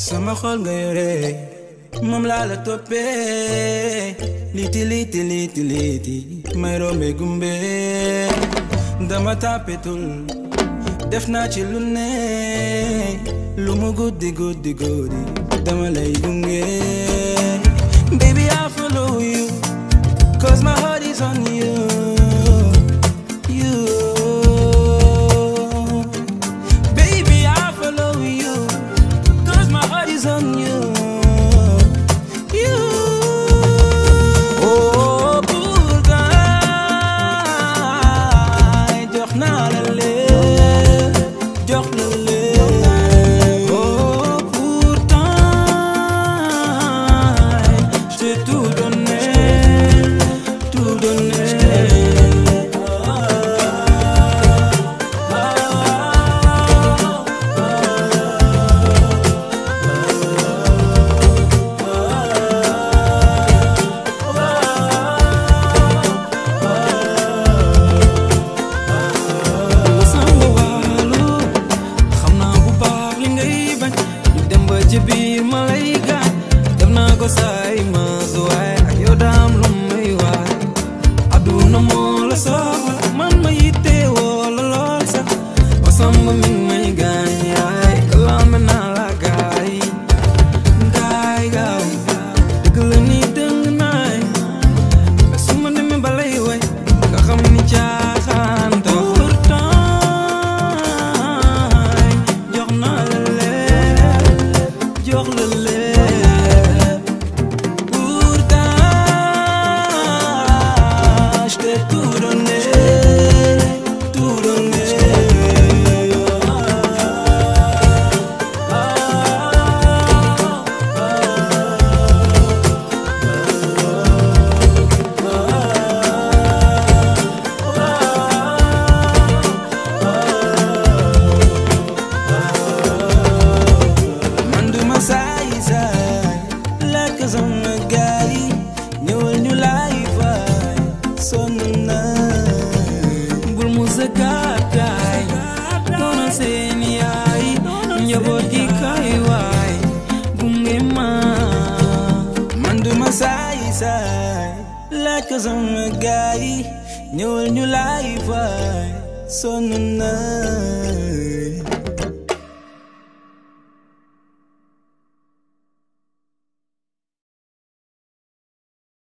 sama xol nga yore moom laa la toppee liti liti liti liti may rombe gumbe dama tapetul def naa ci lu ne lu mu guddi guddi guddi dama lay gunge baby I follow you cause my heart is on you baby I follow you cause my heart is on you Cause I'm a guy, new life, so